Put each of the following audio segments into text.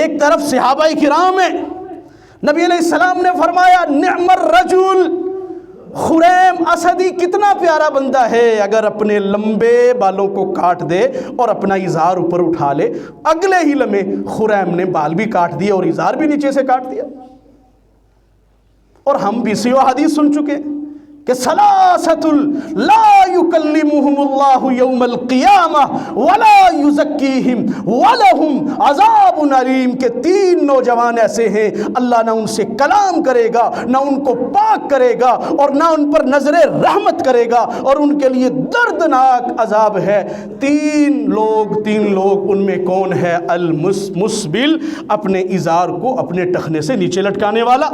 ایک طرف صحابہ کرام ہیں، نبی علیہ السلام نے فرمایا نعم الرجل، خریم اسدی کتنا پیارا بندہ ہے اگر اپنے لمبے بالوں کو کاٹ دے اور اپنا ازار اوپر اٹھا لے، اگلے ہی لمحے خریم نے بال بھی کاٹ دیے اور ازار بھی نیچے سے کاٹ دیا۔ اور ہم بھی سی حدیث سن چکے کہ ثلاثۃ لا یکلمہم اللہ یوم القیامہ ولا یزکیہم ولہم عذاب علیم، کہ 3 نوجوان ایسے ہیں اللہ نہ ان سے کلام کرے گا، نہ ان کو پاک کرے گا، اور نہ ان پر نظر رحمت کرے گا، اور ان کے لیے دردناک عذاب ہے۔ 3 لوگ ان میں کون ہے؟ المسبل، اپنے ازار کو اپنے ٹخنے سے نیچے لٹکانے والا۔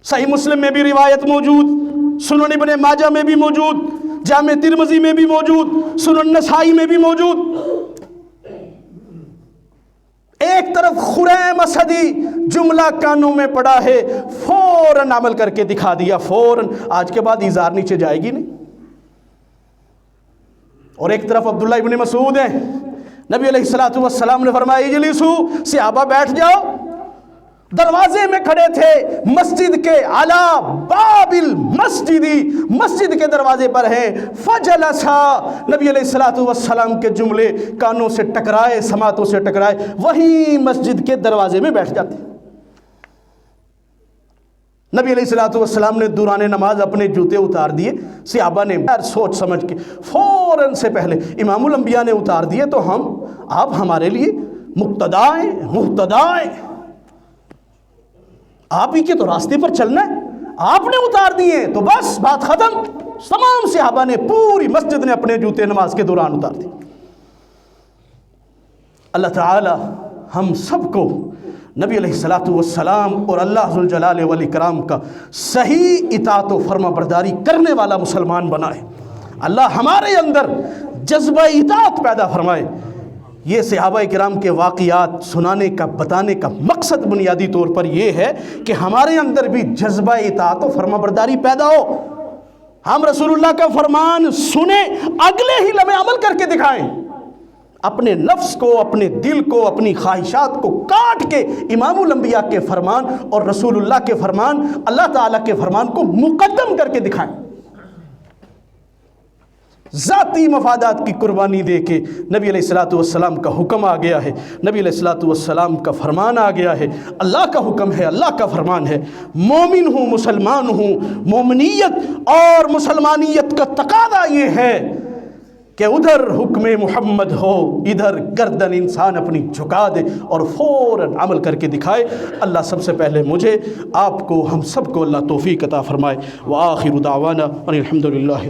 صحیح مسلم میں بھی روایت موجود، سنن ابن ماجہ میں بھی موجود، جامع ترمذی میں بھی موجود، سنن نسائی میں بھی موجود۔ ایک طرف خریم اسدی جملہ کانوں میں پڑا ہے، فوراً عمل کر کے دکھا دیا، فوراً آج کے بعد ازار نیچے جائے گی نہیں۔ اور ایک طرف عبداللہ ابن مسعود ہیں، نبی علیہ السلام نے فرمایا اجلسوا، صحابہ بیٹھ جاؤ۔ دروازے میں کھڑے تھے مسجد کے، علی باب المسجدی، مسجد کے دروازے پر ہیں۔ فجلسا، نبی علیہ السلام کے جملے کانوں سے ٹکرائے، سماعتوں سے ٹکرائے، وہیں مسجد کے دروازے میں بیٹھ جاتے۔ نبی علیہ السلام نے دوران نماز اپنے جوتے اتار دیے، صحابہ نے سوچ سمجھ کے فوراً سے پہلے امام الانبیاء نے اتار دیے تو آپ ہمارے لیے مقتدائیں، آپ ہی کے تو راستے پر چلنا ہے، آپ نے اتار دیے تو بس بات ختم۔ تمام صحابہ نے، پوری مسجد نے اپنے جوتے نماز کے دوران اتار دیے۔ اللہ تعالی ہم سب کو نبی علیہ السلام اور اللہ ذوالجلال والاکرام کا صحیح اطاعت و فرما برداری کرنے والا مسلمان بنائے۔ اللہ ہمارے اندر جذبہ اطاعت پیدا فرمائے۔ یہ صحابہ کرام کے واقعات سنانے کا، بتانے کا مقصد بنیادی طور پر یہ ہے کہ ہمارے اندر بھی جذبہ اطاعت و فرما برداری پیدا ہو، ہم رسول اللہ کا فرمان سنیں، اگلے ہی لمحے عمل کر کے دکھائیں، اپنے نفس کو، اپنے دل کو، اپنی خواہشات کو کاٹ کے امام الانبیاء کے فرمان اور رسول اللہ کے فرمان، اللہ تعالیٰ کے فرمان کو مقدم کر کے دکھائیں۔ ذاتی مفادات کی قربانی دے کے نبی علیہ السلام کا حکم آ گیا ہے، نبی علیہ السلام کا فرمان آ گیا ہے، اللہ کا حکم ہے، اللہ کا فرمان ہے۔ مومن ہوں، مسلمان ہوں، مومنیت اور مسلمانیت کا تقاضا یہ ہے کہ ادھر حکم محمد ہو، ادھر گردن انسان اپنی جھکا دے اور فوراً عمل کر کے دکھائے۔ اللہ سب سے پہلے مجھے، آپ کو، ہم سب کو اللہ توفیق عطا فرمائے۔ وآخر دعوانا ان الحمد للہ۔